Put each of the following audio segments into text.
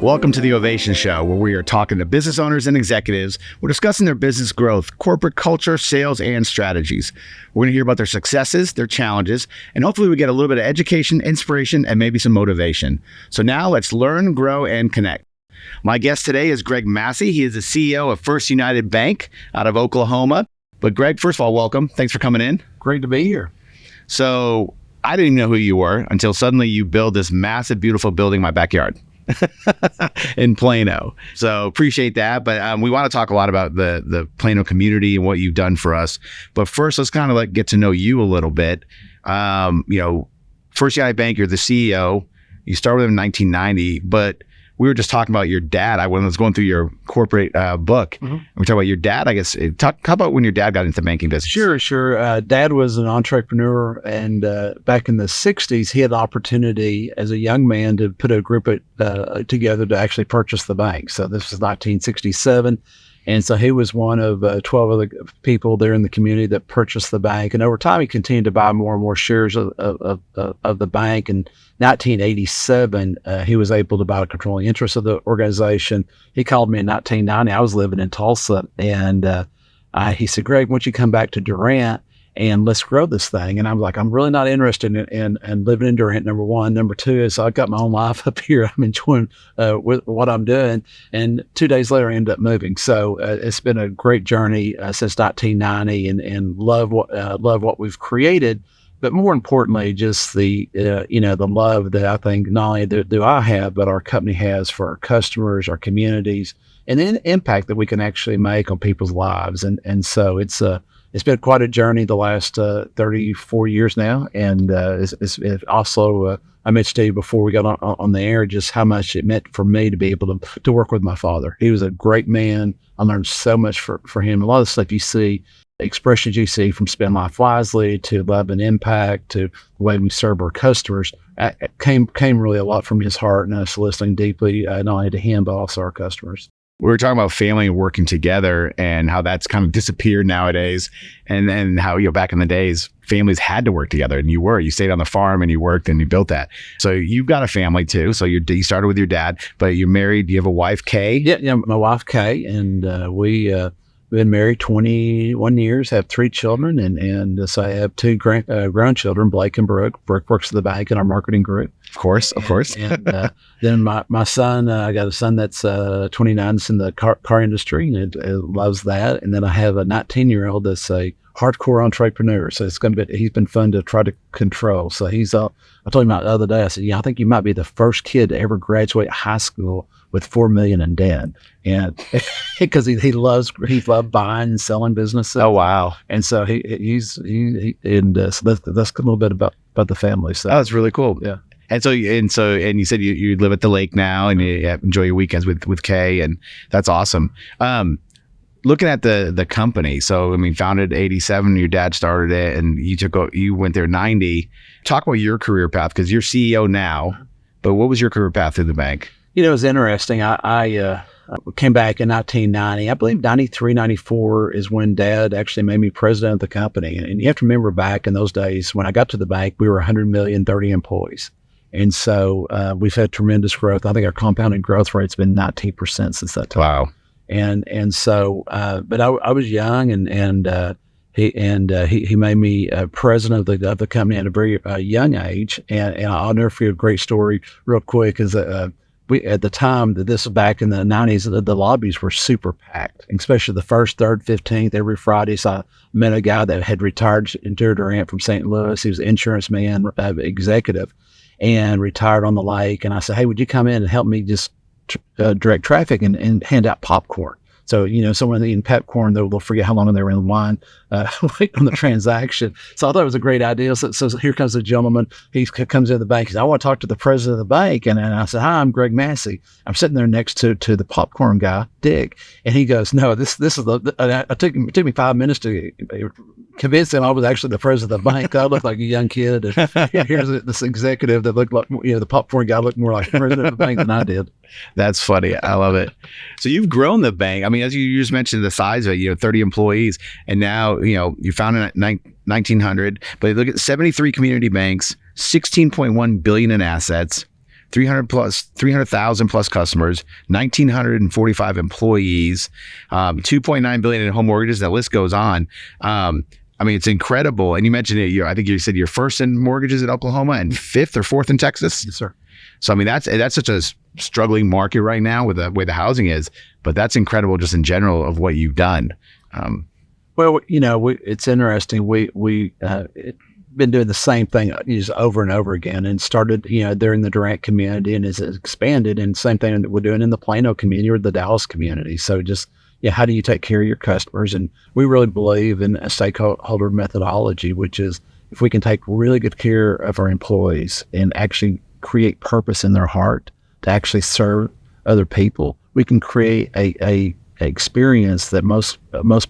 Welcome to the Ovation Show, where we are talking to business owners and executives. We're discussing their business growth, corporate culture, sales, and strategies. We're going to hear about their successes, their challenges, and hopefully we get a little bit of education, inspiration, and maybe some motivation. So now let's learn, grow, and connect. My guest today is Greg Massey. He is the CEO of First United Bank out of Oklahoma. But Greg, first of all, welcome. Thanks for coming in. Great to be here. So I didn't even know who you were until suddenly you build this massive, beautiful building in my backyard. In Plano. So appreciate that. But we want to talk a lot about the Plano community and what you've done for us. But first, let's kind of get to know you a little bit. First United Bank, you're the CEO. You started with them in 1990, but we were just talking about your dad. When I was going through your corporate book, we were talking about your dad, I guess. Talk about when your dad got into the banking business. Sure. Dad was an entrepreneur, and back in the 60s, he had the opportunity as a young man to put a group together to actually purchase the bank. So this was 1967. And so he was one of 12 other people there in the community that purchased the bank. And over time, he continued to buy more and more shares of the bank. In 1987, he was able to buy a controlling interest of the organization. He called me in 1990. I was living in Tulsa. And he said, Greg, why don't you come back to Durant and let's grow this thing? And I'm like, I'm really not interested in living in Durant, number one. Number two is I've got my own life up here. I'm enjoying with what I'm doing. And 2 days later, I ended up moving. So it's been a great journey since 1990 and love what we've created. But more importantly, just the love that I think not only do I have, but our company has for our customers, our communities, and the impact that we can actually make on people's lives. And so it's been quite a journey the last 34 years now. And it's also, I mentioned to you before we got on the air, just how much it meant for me to be able to work with my father. He was a great man. I learned so much for him. A lot of stuff you see, expressions you see from Spend Life Wisely to Love and Impact to the way we serve our customers came really a lot from his heart and us listening deeply, not only to him, but also our customers. We were talking about family and working together and how that's kind of disappeared nowadays. And then how, back in the days, families had to work together, and you stayed on the farm and you worked and you built that. So you've got a family too. So you started with your dad, but you're married. Do you have a wife, Kay? Yeah, my wife, Kay, and we've been married 21 years, have 3 children, and so I have 2 grandchildren, Blake and Brooke. Brooke works at the bank in our marketing group. Of course. And then my son, I got a son that's 29, that's in the car industry, and loves that. And then I have a 19-year-old that's a hardcore entrepreneur. So he's been fun to try to control. So I told him the other day, I said, I think you might be the first kid to ever graduate high school with $4 million in debt. And because he loves buying and selling businesses. Oh, wow. And so so that's a little bit about the family. So that's really cool. Yeah. And you said you live at the lake now and you enjoy your weekends with Kay, and that's awesome. Looking at the company, so founded 87, your dad started it, and you went there 90. Talk about your career path, because you're CEO now, but what was your career path through the bank? It was interesting. I came back in 1990. I believe 93, 94 is when Dad actually made me president of the company. And you have to remember back in those days, when I got to the bank, we were 100 million, 30 employees. And so we've had tremendous growth. I think our compounded growth rate's been 19% since that time. Wow. And so, but I was young, and he made me president of the company at a very young age. And I'll never forget a great story real quick is we, at the time that this was back in the 90s, the lobbies were super packed, especially the 1st, 3rd, 15th, every Friday. So I met a guy that had retired in Durant from St. Louis. He was an insurance man, executive, and retired on the lake. And I said, hey, would you come in and help me just direct traffic and hand out popcorn? So, someone eating popcorn, they'll forget how long they were in line waiting on the transaction. So I thought it was a great idea. So here comes the gentleman. He comes into the bank. He said, I want to talk to the president of the bank. And I said, hi, I'm Greg Massey. I'm sitting there next to the popcorn guy, Dick. And he goes, no, this is it took me 5 minutes to convince him I was actually the president of the bank. I looked like a young kid. And here's this executive that looked like, the popcorn guy looked more like the president of the bank than I did. That's funny. I love it. So you've grown the bank. As you just mentioned, the size of it, 30 employees, and now, you founded at 1900, but look at 73 community banks, $16.1 billion in assets, 300,000 plus customers, 1,945 employees, 2.9 billion in home mortgages. The list goes on. I mean, it's incredible. And you mentioned it. I think you said you're first in mortgages in Oklahoma and fifth or fourth in Texas. Yes, sir. So I mean, that's such a struggling market right now with the way the housing is. But that's incredible, just in general, of what you've done. Well, it's interesting. We been doing the same thing just over and over again, and started, there in the Durant community, and it's expanded. And same thing that we're doing in the Plano community or the Dallas community. So just, how do you take care of your customers? And we really believe in a stakeholder methodology, which is if we can take really good care of our employees and actually create purpose in their heart to actually serve other people, we can create a experience that most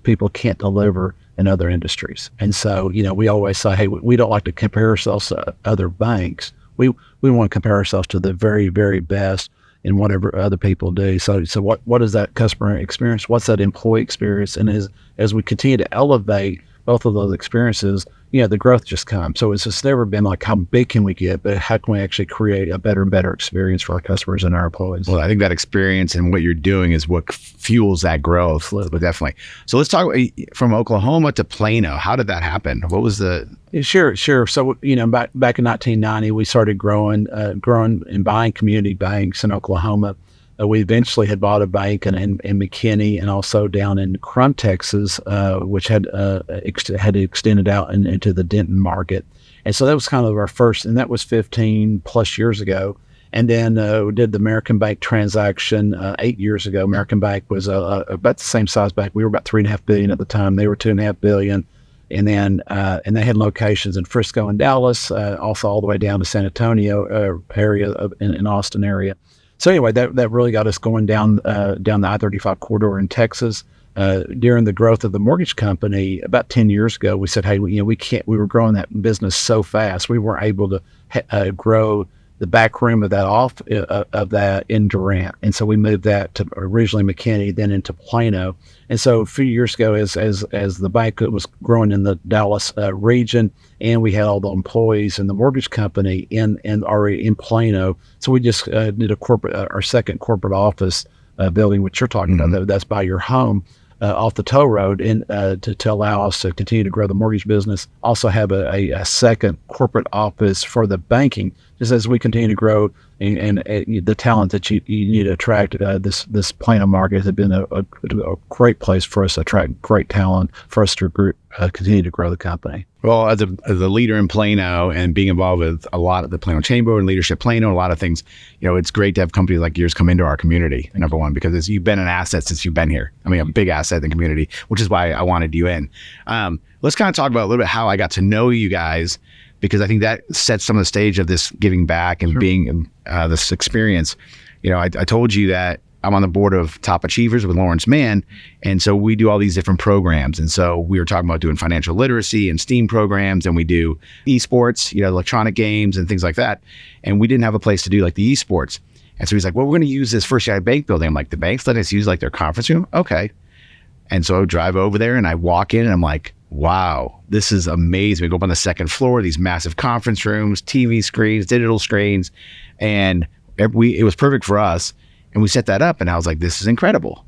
people can't deliver in other industries. And so, we always say, hey, we don't like to compare ourselves to other banks. We want to compare ourselves to the very, very best in whatever other people do. So what is that customer experience? What's that employee experience? And as we continue to elevate both of those experiences, the growth just comes. So it's just never been like, how big can we get, but how can we actually create a better and better experience for our customers and our employees? Well, I think that experience and what you're doing is what fuels that growth. Absolutely. Definitely. So let's talk from Oklahoma to Plano. How did that happen? What was the... Sure. So, back in 1990, we started growing and buying community banks in Oklahoma. We eventually had bought a bank in McKinney and also down in Crum, Texas, which had extended out into the Denton market. And so that was kind of our first, and that was 15 plus years ago. And then we did the American Bank transaction 8 years ago. American Bank was about the same size bank. We were about $3.5 billion at the time. They were $2.5 billion. And then and they had locations in Frisco and Dallas, also all the way down to San Antonio area in Austin area. So anyway, that really got us going down the I-35 corridor in Texas. During the growth of the mortgage company about 10 years ago, we said, hey, we were growing that business so fast, we weren't able to grow the back room of that in Durant. And so we moved that to originally McKinney, then into Plano. And so a few years ago, as the bank was growing in the Dallas region, and we had all the employees in the mortgage company already in Plano, so we just did our second corporate office building, which you're talking about. That's by your home. Off the toll road, and to allow us to continue to grow the mortgage business. Also have a second corporate office for the banking, just as we continue to grow and the talent that you need to attract. This Plano market has been a great place for us to attract great talent for us to continue to grow the company. Well, as a leader in Plano and being involved with a lot of the Plano Chamber and Leadership Plano, a lot of things, it's great to have companies like yours come into our community, number one, because you've been an asset since you've been here. I mean, a big asset in the community, which is why I wanted you in. Let's kind of talk about a little bit how I got to know you guys, because I think that sets some of the stage of this giving back and being this experience. I told you that I'm on the board of Top Achievers with Lawrence Mann. And so we do all these different programs. And so we were talking about doing financial literacy and STEAM programs, and we do esports, electronic games and things like that. And we didn't have a place to do like the esports. And so he's like, well, we're going to use this First United Bank building. I'm like, the banks let us use like their conference room? Okay. And so I drive over there and I walk in and I'm like, wow, this is amazing. We go up on the second floor, these massive conference rooms, TV screens, digital screens. And it was perfect for us. And we set that up and I was like, this is incredible.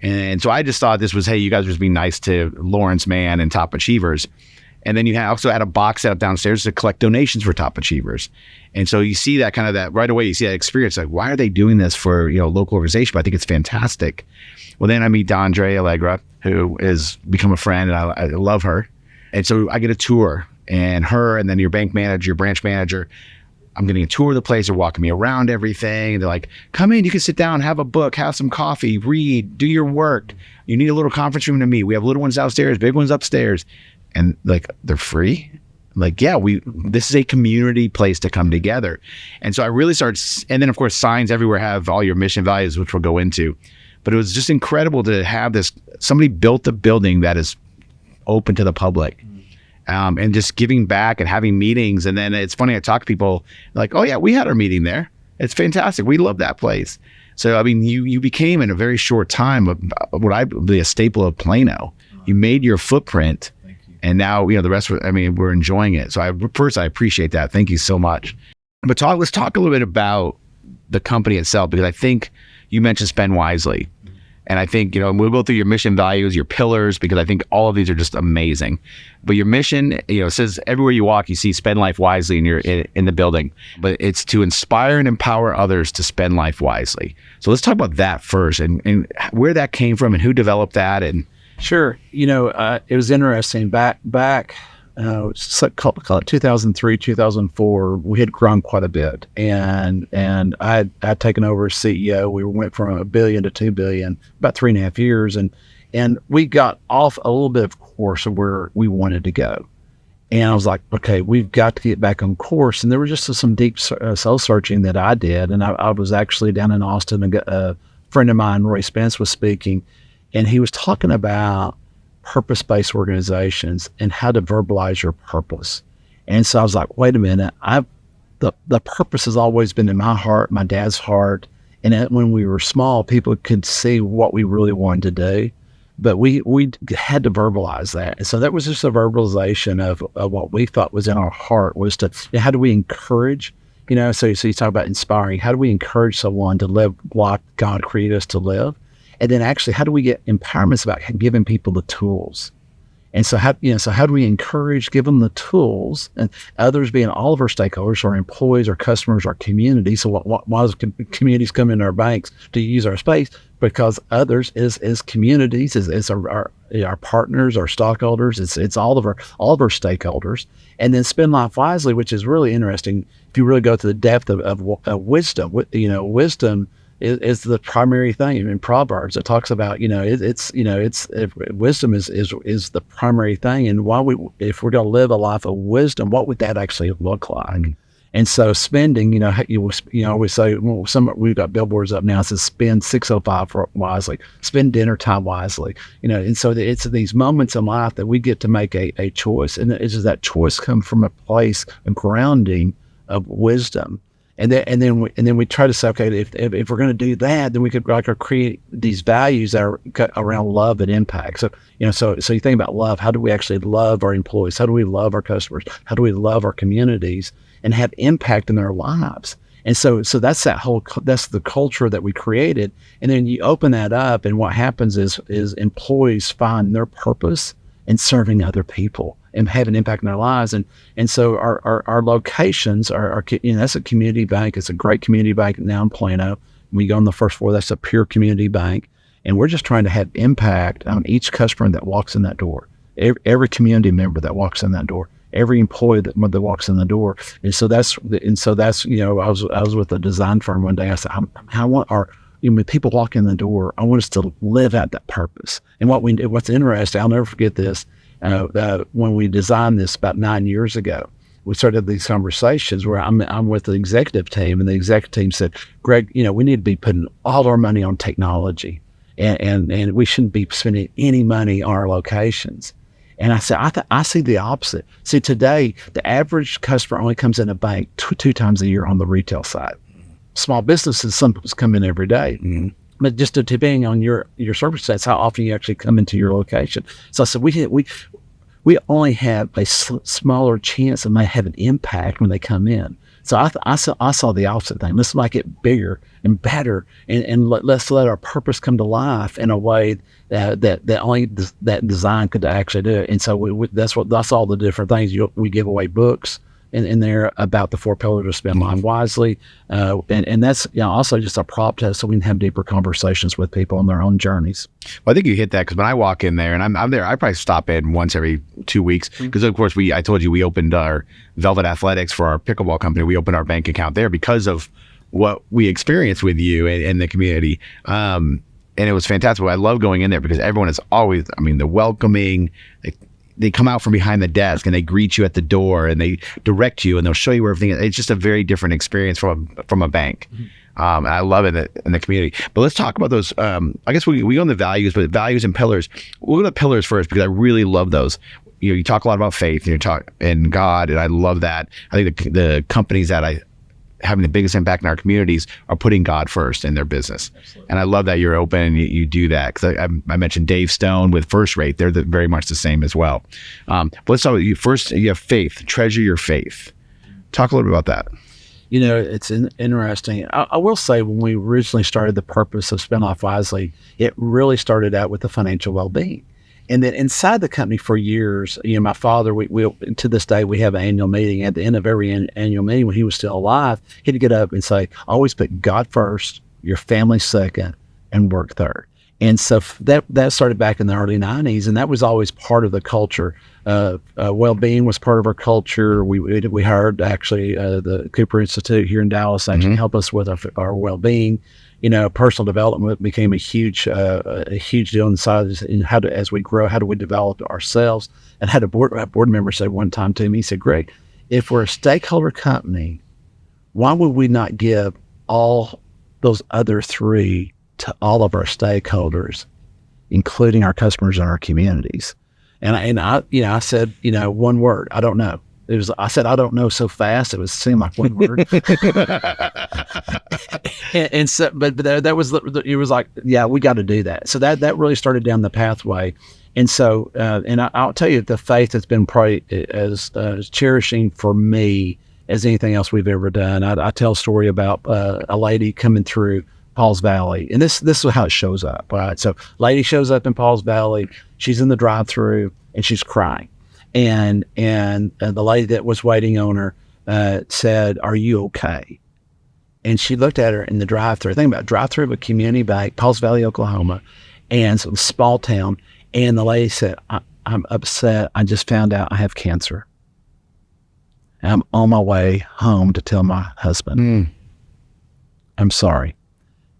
And so I just thought this was, hey, you guys were just being nice to Lawrence Mann and Top Achievers. And then you also had a box set up downstairs to collect donations for Top Achievers. And so you see that right away, you see that experience, like, why are they doing this for, local organization? But I think it's fantastic. Well, then I meet Dondre Allegra, who has become a friend, and I love her. And so I get a tour, and her, and then your bank manager, your branch manager, I'm getting a tour of the place. They're walking me around everything. They're like, come in, you can sit down, have a book, have some coffee, read, do your work. You need a little conference room to meet. We have little ones downstairs, big ones upstairs. And like, they're free? I'm like, yeah, this is a community place to come together. And so I really started, and then of course, signs everywhere have all your mission values, which we'll go into. But it was just incredible to have this, somebody built a building that is open to the public. And just giving back and having meetings. And then it's funny, I talk to people like, oh yeah, we had our meeting there. It's fantastic. We love that place. So, I mean, you became in a very short time what I believe a staple of Plano. You made your footprint. Thank you. And now, the rest, we're enjoying it. So I appreciate that. Thank you so much. But let's talk a little bit about the company itself, because I think you mentioned spend wisely. And I think, we'll go through your mission values, your pillars, because I think all of these are just amazing. But your mission, it says everywhere you walk, you see spend life wisely in the building. But it's to inspire and empower others to spend life wisely. So let's talk about that first and where that came from and who developed that. And Sure. It was interesting. Back call it 2003, 2004, we had grown quite a bit. And I'd taken over as CEO. We went from $1 billion to $2 billion, about 3.5 years. And we got off a little bit of course of where we wanted to go. And I was like, okay, we've got to get back on course. And there was just some deep soul searching that I did. And I was actually down in Austin. A friend of mine, Roy Spence, was speaking, and he was talking about purpose-based organizations and how to verbalize your purpose. And so I was like, wait a minute, the purpose has always been in my heart, my dad's heart. And when we were small, people could see what we really wanted to do, but we had to verbalize that. And so that was just a verbalization of what we thought was in our heart, was to, how do we encourage, so you talk about inspiring, how do we encourage someone to live what God created us to live? And then actually, how do we get empowerments about giving people the tools? And so how do we encourage, give them the tools, and others being all of our stakeholders, our employees, our customers, our community. So why does communities come into our banks to use our space? Because others is communities, is our partners, our stockholders, it's all of our stakeholders. And then spend life wisely, which is really interesting. If you really go to the depth of wisdom, wisdom is the primary thing. In Proverbs, it talks about, wisdom is the primary thing. And if we're going to live a life of wisdom, what would that actually look like? And so spending, you always say, we've got billboards up now. It says spend $6.05 wisely, spend dinner time wisely, and so it's these moments in life that we get to make a choice. And it's just that choice comes from a place of grounding of wisdom. And then we try to say, okay, if we're going to do that, then we could create these values that are around love and impact. So so you think about love. How do we actually love our employees? How do we love our customers? How do we love our communities and have impact in their lives? And so that's that's the culture that we created. And then you open that up, and what happens is employees find their purpose in serving other people and have an impact in their lives. And so our locations are that's a community bank. It's a great community bank now in Plano. We go on the first floor, that's a pure community bank. And we're just trying to have impact on each customer that walks in that door, every community member that walks in that door, every employee that walks in the door. And so that's, I was with a design firm one day. I said, I want when people walk in the door, I want us to live out that purpose. And what's interesting, I'll never forget this. When we designed this about 9 years ago, we started these conversations where I'm with the executive team, and the executive team said, Greg, we need to be putting all our money on technology, and we shouldn't be spending any money on our locations. And I said, I see the opposite. See, today, the average customer only comes in a bank two times a year on the retail side. Small businesses, some come in every day. Mm-hmm. But just depending on your circumstance, how often you actually come into your location. So I said, we only have a smaller chance of might have an impact when they come in. So I saw the opposite thing. Let's make it bigger and better, and let's let our purpose come to life in a way that only that design could actually do it. And so that's all the different things. We give away books in there about the 4 pillars of spend life wisely, and that's also just a prop test so we can have deeper conversations with people on their own journeys. Well, I think you hit that, because when I walk in there, and I'm there, I probably stop in once every 2 weeks, because of course I told you we opened our Velvet Athletics for our pickleball company. We opened our bank account there because of what we experienced with you and the community. And it was fantastic. I love going in there because everyone is always, the welcoming. They come out from behind the desk and they greet you at the door and they direct you and they'll show you where everything is. It's just a very different experience from a bank. And I love it in the community. But let's talk about those. I guess we go on the values, but values and pillars. We'll go to pillars first because I really love those. You talk a lot about faith and you talk in God, and I love that. I think the companies that having the biggest impact in our communities are putting God first in their business. Absolutely. And I love that you're open and you do that, because I mentioned Dave Stone with First Rate. They're very much the same as well. But let's talk about you first. You have faith. Treasure your faith. Talk a little bit about that. It's interesting. I will say when we originally started the purpose of Spend Life Wisely, it really started out with the financial well-being. And then inside the company for years, my father, we to this day, we have an annual meeting. At the end of every annual meeting, when he was still alive, he'd get up and say, always put God first, your family second, and work third. And so that started back in the early 90s, and that was always part of the culture. Well-being was part of our culture. We hired actually the Cooper Institute here in Dallas actually help us with our well-being. Personal development became a huge deal inside. And as we grow, how do we develop ourselves? And had a board member say one time to me, he said, Greg, if we're a stakeholder company, why would we not give all those other three to all of our stakeholders, including our customers and our communities? And I said, one word, I don't know. I said, I don't know so fast. It seemed like one word. and so, but that was, it was like, yeah, we got to do that. So that really started down the pathway. And so, and I'll tell you, the faith has been probably as cherishing for me as anything else we've ever done. I tell a story about a lady coming through Paul's Valley, and this is how it shows up. Right, so lady shows up in Paul's Valley. She's in the drive-through and she's crying, and the lady that was waiting on her said, "Are you okay?" And she looked at her in the drive-through. Think about drive-through of a community bank, Paul's Valley, Oklahoma, and some small town. And the lady said, "I'm upset. I just found out I have cancer. I'm on my way home to tell my husband. I'm sorry."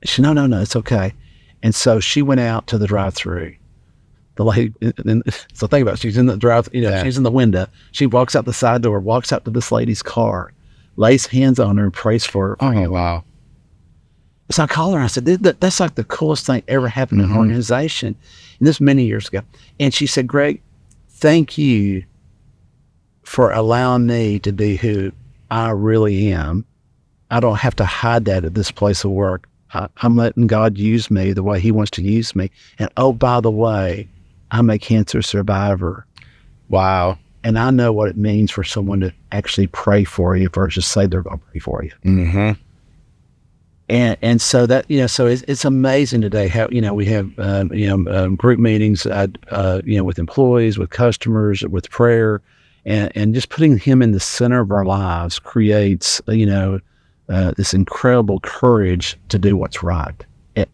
She said, no, it's okay. And so she went out to the drive-through. The lady, so think about it, she's in the drive, she's in the window. She walks out the side door, walks out to this lady's car, lays hands on her and prays for her. Oh, wow. So I called her and I said, that's like the coolest thing ever happened in an organization. And this many years ago. And she said, Greg, thank you for allowing me to be who I really am. I don't have to hide that at this place of work. I'm letting God use me the way he wants to use me. And oh, by the way, I'm a cancer survivor. Wow. And I know what it means for someone to actually pray for you versus say they're going to pray for you. Mm-hmm. And so that, so it's amazing today how, we have, group meetings, with employees, with customers, with prayer, and just putting him in the center of our lives creates, this incredible courage to do what's right.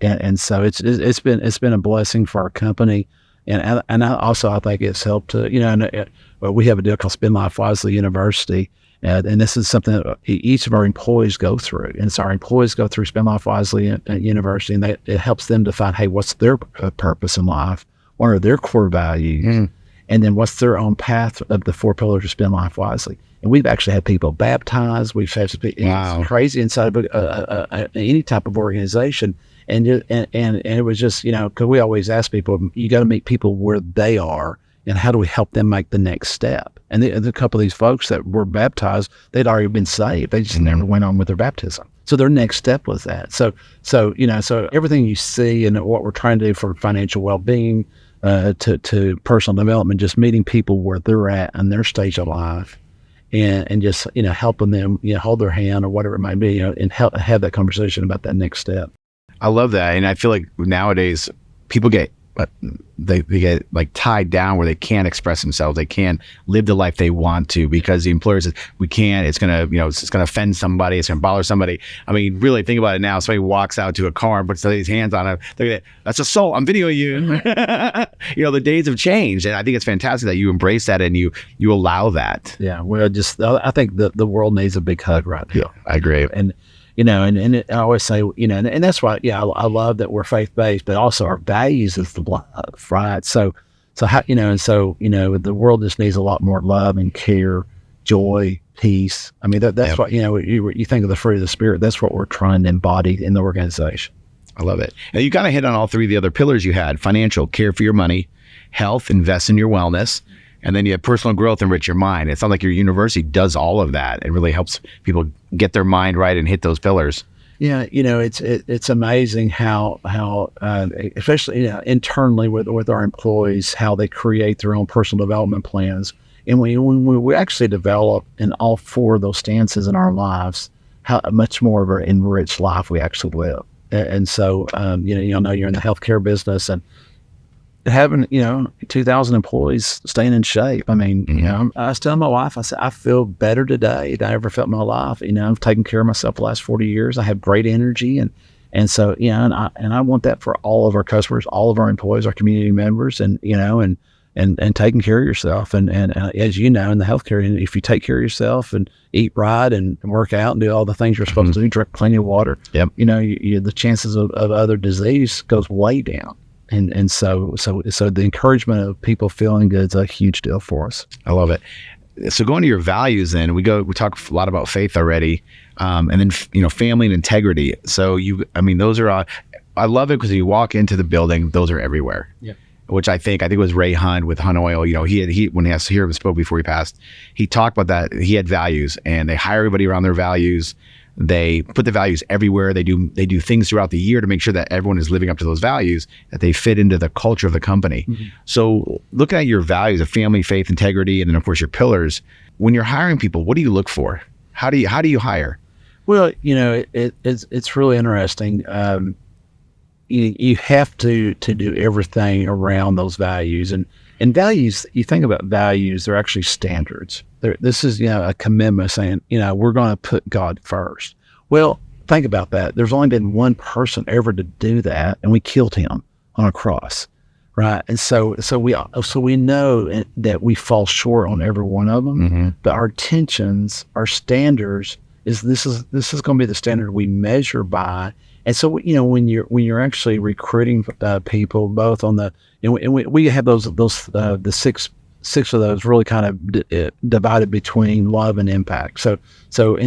And so it's been a blessing for our company. And I think it's helped to, we have a deal called Spend Life Wisely University. And this is something that each of our employees go through. And so our employees go through Spend Life Wisely University, and it helps them define, hey, what's their purpose in life? What are their core values? And then what's their own path of the 4 pillars of Spend Life Wisely? And we've actually had people baptized. We've had it's crazy inside of any type of organization. And it was just, because we always ask people, you got to meet people where they are, and how do we help them make the next step? And a couple of these folks that were baptized, they'd already been saved. They just never went on with their baptism. So their next step was that. So everything you see and what we're trying to do for financial well-being, to personal development, just meeting people where they're at in their stage of life, and just, helping them, hold their hand or whatever it might be, and have that conversation about that next step. I love that. And I feel like nowadays people get like tied down where they can't express themselves. They can't live the life they want to because the employer says, we can't, it's going to, it's going to offend somebody. It's going to bother somebody. I mean, really think about it now. Somebody walks out to a car and puts his hands on it. That's assault. I'm videoing you. The days have changed. And I think it's fantastic that you embrace that and you allow that. Yeah. Well, I think the world needs a big hug right now. Yeah, I agree. And I always say, and that's why, I love that we're faith-based, but also our values is the love, right? So how, the world just needs a lot more love and care, joy, peace. I mean, that's what, you think of the fruit of the Spirit, that's what we're trying to embody in the organization. I love it. Now you kind of hit on all 3 of the other pillars you had: financial, care for your money; health, invest in your wellness; and then you have personal growth, enrich your mind. It sounds like your university does all of that. It really helps people get their mind right and hit those pillars. Yeah, it's amazing how especially internally with our employees, how they create their own personal development plans. And when we actually develop in all 4 of those stances in our lives, how much more of an enriched life we actually live. And so, you know, you're in the healthcare business, and having, 2,000 employees staying in shape. I mean, I was telling my wife, I said, I feel better today than I ever felt in my life. I've taken care of myself the last 40 years. I have great energy. And so, and I want that for all of our customers, all of our employees, our community members, and taking care of yourself. And as you know, in the healthcare, if you take care of yourself and eat right and work out and do all the things you're supposed to do, drink plenty of water, the chances of other disease goes way down. And so the encouragement of people feeling good is a huge deal for us. I love it. So going to your values, then we talk a lot about faith already, and then family and integrity. So those are. I love it because you walk into the building, those are everywhere. Yeah. Which I think it was Ray Hunt with Hunt Oil. He when he spoke before he passed, he talked about that. He had values, and they hire everybody around their values. They put the values everywhere. They do things throughout the year to make sure that everyone is living up to those values, that they fit into the culture of the company. Mm-hmm. So looking at your values of family, faith, integrity, and then of course your pillars, when you're hiring people, what do you look for? How do you hire? Well, it's really interesting. You have to do everything around those values, and values. You think about values; they're actually standards. This is a commitment saying we're going to put God first. Well, think about that. There's only been one person ever to do that, and we killed him on a cross, right? And so we know that we fall short on every one of them. Mm-hmm. But our intentions, our standards, this is going to be the standard we measure by. And so, when you're actually recruiting people, both on the, and we have the six of those really kind of divided between love and impact. So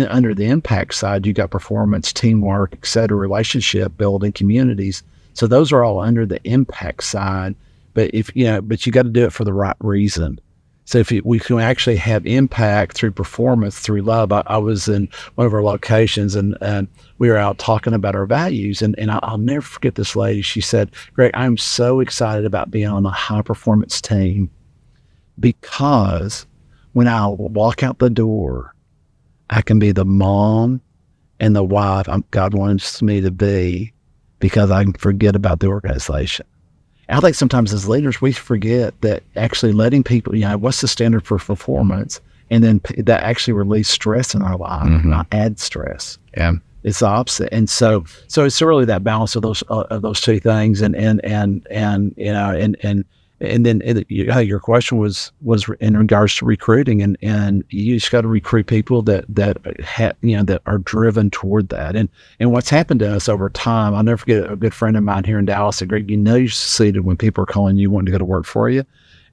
under the impact side, you got performance, teamwork, et cetera, relationship building, communities. So those are all under the impact side. But but you got to do it for the right reason. So we can actually have impact through performance, through love. I was in one of our locations, and we were out talking about our values. And I'll never forget this lady. She said, "Greg, I'm so excited about being on a high performance team because when I walk out the door, I can be the mom and the wife God wants me to be because I can forget about the organization." I think sometimes as leaders, we forget that actually letting people, what's the standard for performance? And then that actually relieves stress in our life, not add stress. Yeah. It's the opposite. And so it's really that balance of those two things. And then your question was in regards to recruiting, and you just got to recruit people that are driven toward that. And what's happened to us over time, I'll never forget a good friend of mine here in Dallas said, "Greg, you succeeded when people are calling you wanting to go to work for you."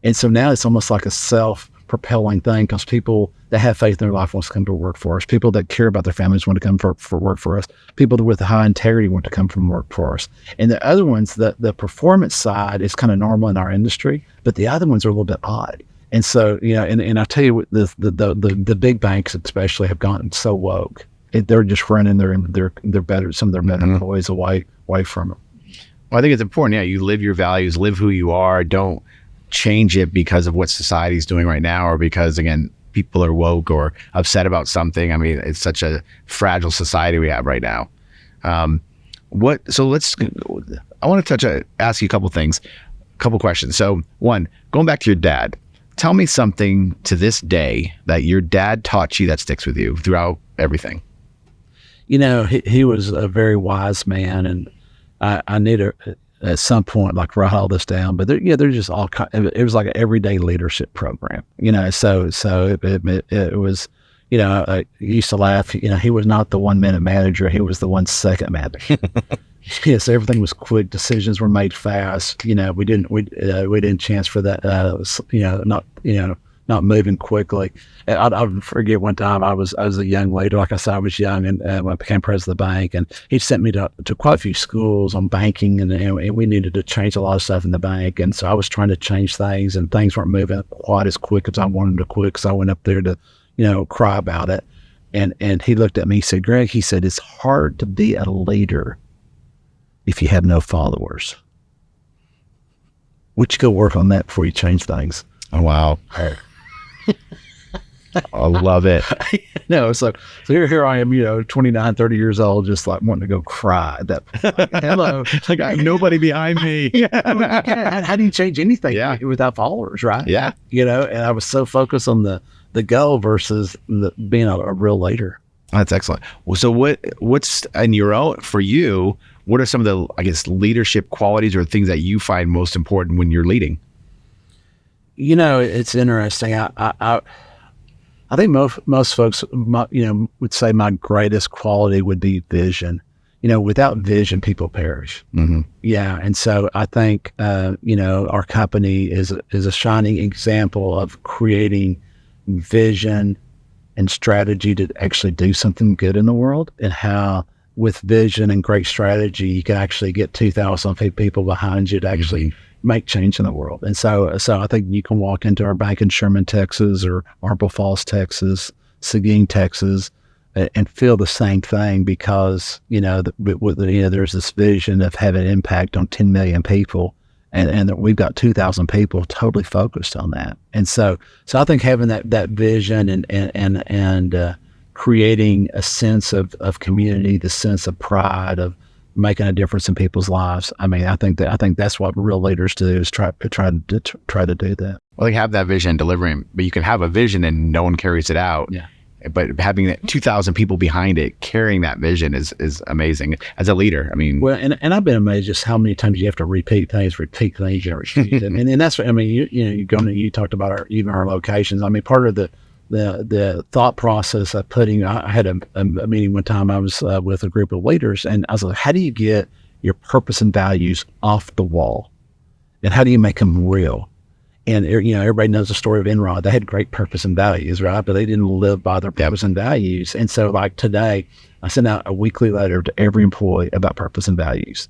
And so now it's almost like a self-propelling thing, because people that have faith in their life want to come to work for us. People that care about their families want to come for work for us. People with high integrity want to come from work for us. And the other ones, the performance side is kind of normal in our industry, but the other ones are a little bit odd. And so, and I tell you, the big banks especially have gotten so woke. They're just running their better, some of their better employees away from them. Well, I think it's important. Yeah, you live your values, live who you are. Don't change it because of what society's doing right now, or because, again, people are woke or upset about something. I mean, it's such a fragile society we have right now. I want to ask you a couple things, a couple questions. So one, going back to your dad, tell me something to this day that your dad taught you that sticks with you throughout everything. He was a very wise man, and I need to, at some point, like, write all this down. But there's just all kind. It was like an everyday leadership program. So it was. I used to laugh. He was not the 1 minute manager. He was the 1 second manager. Yes, everything was quick. Decisions were made fast. We didn't chance for that. Not moving quickly. I'll forget one time I was a young leader. Like I said, I was young, and when I became president of the bank, and he sent me to quite a few schools on banking, and we needed to change a lot of stuff in the bank. And so I was trying to change things, and things weren't moving quite as quick as I wanted them to quick. So I went up there to, cry about it. And he looked at me, he said, "Greg," he said, "it's hard to be a leader if you have no followers. Would you go work on that before you change things?" Oh, wow. I love it. No, so here I am, 29, 30 years old, just like wanting to go cry at that point. Like, hello. Like I have nobody behind me. How do you change anything Yeah. without followers, right? Yeah. And I was so focused on the goal versus being a real leader. That's excellent. Well, so what's in your own, for you, what are some of the, I guess, leadership qualities or things that you find most important when you're leading? It's interesting. I think most folks, would say my greatest quality would be vision. Without vision, people perish. Mm-hmm. Yeah, and so I think our company is a shining example of creating vision and strategy to actually do something good in the world, and how with vision and great strategy, you can actually get 2,000 people behind you to actually make change in the world. And so I think you can walk into our bank in Sherman, Texas, or Arbor Falls, Texas, Seguin, Texas, and feel the same thing, because there's this vision of having an impact on 10 million people, and we've got 2,000 people totally focused on that. And so I think having that vision and creating a sense of community, the sense of pride of making a difference in people's lives. I mean, I think that's what real leaders do, is try to do that. Well, they have that vision, delivering, but you can have a vision and no one carries it out. Yeah. But having that 2,000 people behind it carrying that vision is amazing as a leader. I mean, well, and I've been amazed just how many times you have to repeat things, and that's what I mean. You talked about our locations. I mean, part of the thought process of I had a meeting one time. I was with a group of leaders, and I was like, how do you get your purpose and values off the wall, and how do you make them real? And everybody knows the story of Enron. They had great purpose and values, right? But they didn't live by their purpose and values. And so, like today, I sent out a weekly letter to every employee about purpose and values.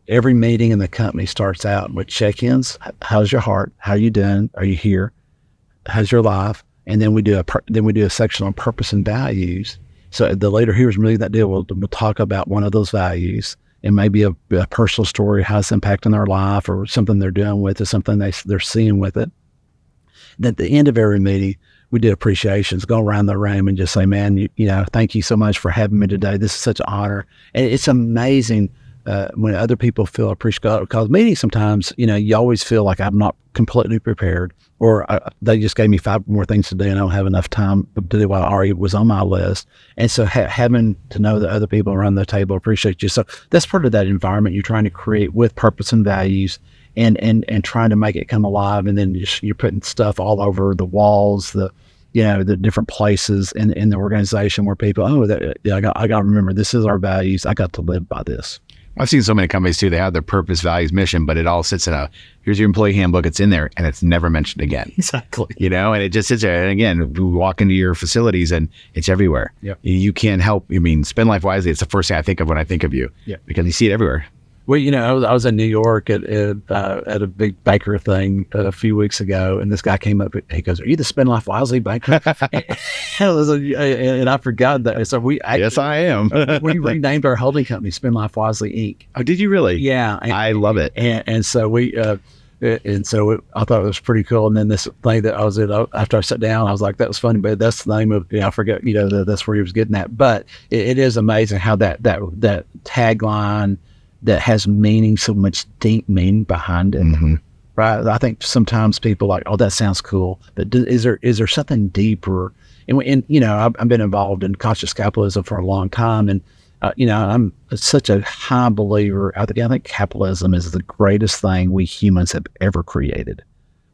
Every meeting in the company starts out with check-ins. How's your heart? How are you doing? Are you here? How's your life? And then we do a section on purpose and values. So the leader here is really that deal. We'll talk about one of those values, and maybe a personal story, how it's impacting their life, or something they're doing with it, something they're seeing with it. And at the end of every meeting, we do appreciations, go around the room and just say, man, thank you so much for having me today. This is such an honor. And it's amazing when other people feel appreciated, because meetings sometimes, you always feel like I'm not completely prepared, or they just gave me 5 more things to do and I don't have enough time to do what already was on my list. And so having to know that other people around the table appreciate you. So that's part of that environment you're trying to create with purpose and values, and trying to make it come alive. And then you're putting stuff all over the walls, the different places in the organization where people, I got to remember, this is our values. I got to live by this. I've seen so many companies too. They have their purpose, values, mission, but it all sits in here's your employee handbook. It's in there and it's never mentioned again. Exactly. And it just sits there. And again, we walk into your facilities and it's everywhere. Yep. You can't help. Spend life wisely. It's the first thing I think of when I think of you. Yeah. Because you see it everywhere. Well, I was in New York at a big baker thing a few weeks ago, and this guy came up. He goes, "Are you the Spend Life Wisely banker?" and I forgot that. So yes, I am. we renamed our holding company Spend Life Wisely Inc. Oh, did you really? Yeah, I love it. And so I thought it was pretty cool. And then this thing that I was in, after I sat down, I was like, that was funny, but that's the name of, I forget, that's where he was getting at. But it is amazing how that tagline that has meaning, so much deep meaning behind it. Mm-hmm. Right. I think sometimes people like, oh, that sounds cool, but is there something deeper? And I've been involved in conscious capitalism for a long time, and I'm such a high believer. I think capitalism is the greatest thing we humans have ever created.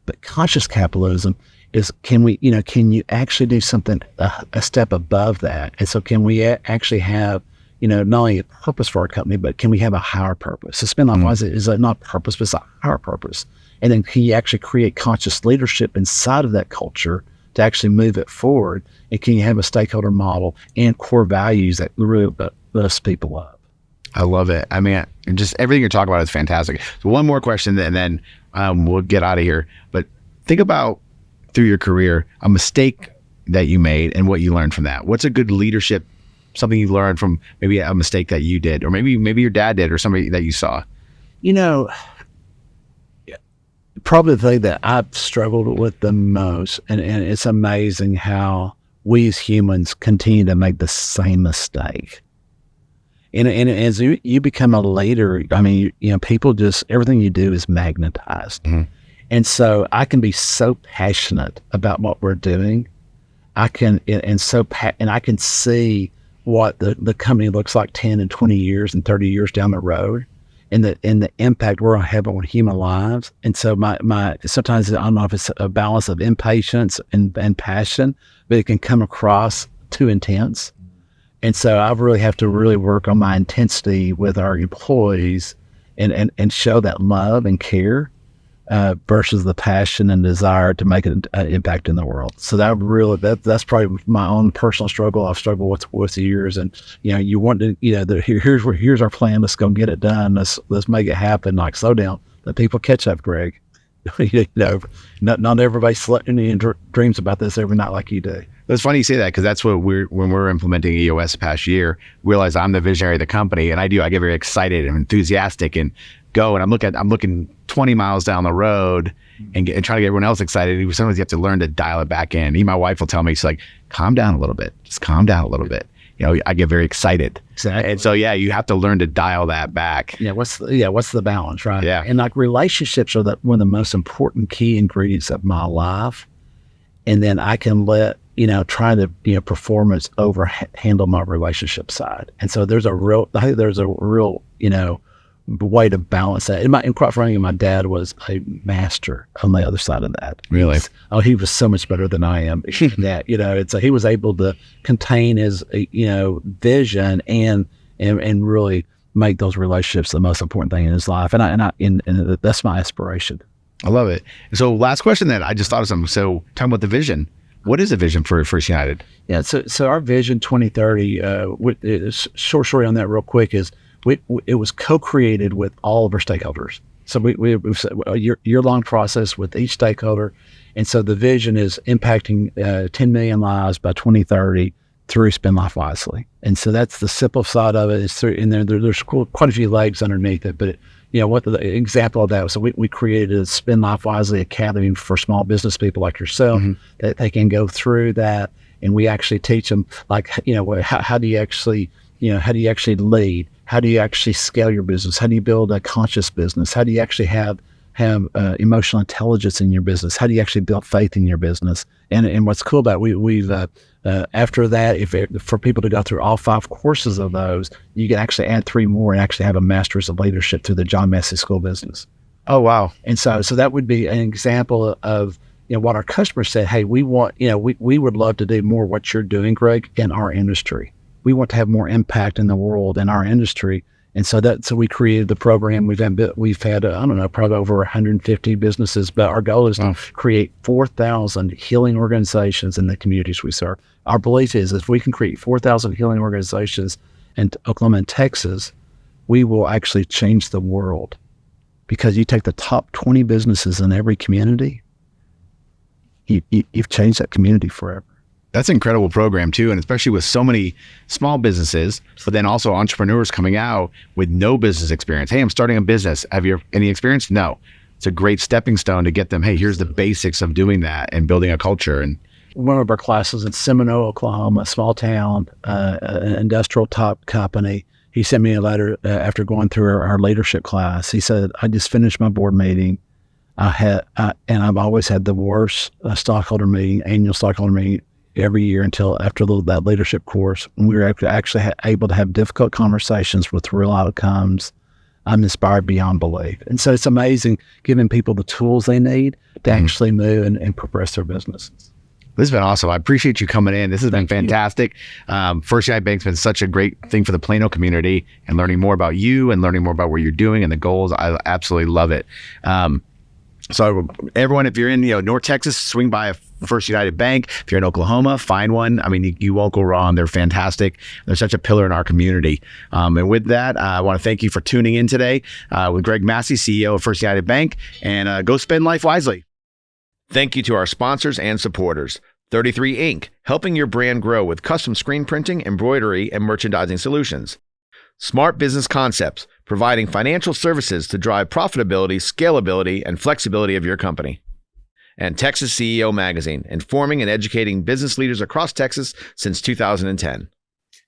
But conscious capitalism is, can you actually do something a step above that? And so can we actually have, not only a purpose for our company, but can we have a higher purpose? So Spend Life Wisely is not purpose, but it's a higher purpose. And then can you actually create conscious leadership inside of that culture to actually move it forward? And can you have a stakeholder model and core values that really lifts people up? I love it. I mean, just everything you're talking about is fantastic. So one more question, and then we'll get out of here. But think about, through your career, a mistake that you made and what you learned from that. What's a good leadership, something you learned from maybe a mistake that you did, or maybe your dad did, or somebody that you saw? probably the thing that I've struggled with the most, and it's amazing how we as humans continue to make the same mistake. And as you become a leader, I mean, people just, everything you do is magnetized. Mm-hmm. And so I can be so passionate about what we're doing. I can see what the company looks like 10 and 20 years and 30 years down the road, and the impact we're going to have on human lives. And so my sometimes, I don't know if it's a balance of impatience and passion, but it can come across too intense. And so I really have to really work on my intensity with our employees and show that love and care versus the passion and desire to make an impact in the world. So that's probably my own personal struggle. I've struggled with the years, and you want to here's our plan. Let's go get it done. Let's make it happen. Like, slow down. Let people catch up, Greg. Not everybody dreams about this every night like you do. It's funny you say that, because that's what when we're implementing EOS the past year, realize I'm the visionary of the company, and I get very excited and enthusiastic and go, and I'm looking 20 miles down the road and trying to get everyone else excited. Sometimes you have to learn to dial it back in. Even my wife will tell me, she's like, calm down a little bit. Just calm down a little bit. I get very excited. Exactly. And so, you have to learn to dial that back. What's the balance, right? Yeah. And like, relationships are one of the most important key ingredients of my life. And then I can let, try to, performance handle my relationship side. And so I think there's a real, way to balance that. And quite frankly, my dad was a master on the other side of that. Really? He was so much better than I am. That, he was able to contain his, vision and really make those relationships the most important thing in his life. And that's my aspiration. I love it. So last question then, I just thought of something. So talking about the vision, what is the vision for First United? Yeah. So our vision 2030, short story on that real quick, is it was co-created with all of our stakeholders. So we a year-long process with each stakeholder. And so the vision is impacting 10 million lives by 2030 through Spend Life Wisely. And so that's the simple side of it. Is through, and there's quite a few legs underneath it, but what the example of that was, so we created a Spend Life Wisely Academy for small business people like yourself, that they can go through that. And we actually teach them, like, how do you actually lead? How do you actually scale your business? How do you build a conscious business? How do you actually have emotional intelligence in your business? How do you actually build faith in your business? And what's cool about it, we've after that, for people to go through all 5 courses of those, you can actually add 3 more and actually have a master's of leadership through the John Massey School of Business. Oh, wow. And so that would be an example of what our customers said. Hey, we want, we would love to do more what you're doing, Greg, in our industry. We want to have more impact in the world, in our industry. And so we created the program. We've had I don't know, probably over 150 businesses, but our goal is to create 4,000 healing organizations in the communities we serve. Our belief is, if we can create 4,000 healing organizations in Oklahoma and Texas, we will actually change the world. Because you take the top 20 businesses in every community, you've changed that community forever. That's an incredible program too, and especially with so many small businesses, but then also entrepreneurs coming out with no business experience. Hey, I'm starting a business. Have you any experience? No. It's a great stepping stone to get them, hey, here's the basics of doing that and building a culture. And one of our classes in Seminole, Oklahoma, a small town, an industrial top company, he sent me a letter after going through our leadership class. He said, I just finished my board meeting. And I've always had the worst annual stockholder meeting every year until after that leadership course. And we were actually able to have difficult conversations with real outcomes. I'm inspired beyond belief. And so it's amazing giving people the tools they need to actually move and progress their businesses. This has been awesome. I appreciate you coming in. This has been fantastic. First United Bank's been such a great thing for the Plano community, and learning more about you and learning more about what you're doing and the goals. I absolutely love it. So everyone, if you're in North Texas, swing by a First United Bank. If you're in Oklahoma, find one. I mean, you won't go wrong. They're fantastic. They're such a pillar in our community. And with that, I want to thank you for tuning in today with Greg Massey, CEO of First United Bank, and go spend life wisely. Thank you to our sponsors and supporters. 33 Inc., helping your brand grow with custom screen printing, embroidery, and merchandising solutions. Smart business concepts, providing financial services to drive profitability, scalability, and flexibility of your company. And Texas CEO Magazine, informing and educating business leaders across Texas since 2010.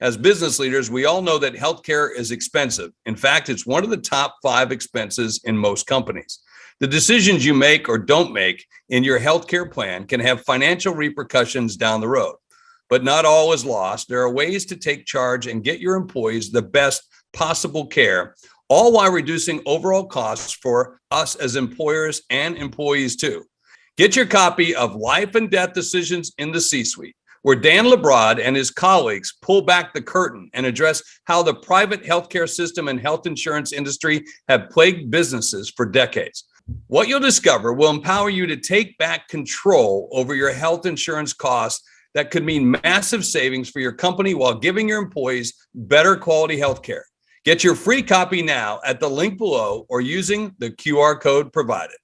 As business leaders, we all know that healthcare is expensive. In fact, it's one of the top 5 expenses in most companies. The decisions you make or don't make in your healthcare plan can have financial repercussions down the road. But not all is lost. There are ways to take charge and get your employees the best possible care, all while reducing overall costs for us as employers and employees too. Get your copy of Life and Death Decisions in the C-Suite, where Dan Labroad and his colleagues pull back the curtain and address how the private healthcare system and health insurance industry have plagued businesses for decades. What you'll discover will empower you to take back control over your health insurance costs that could mean massive savings for your company while giving your employees better quality health care. Get your free copy now at the link below or using the QR code provided.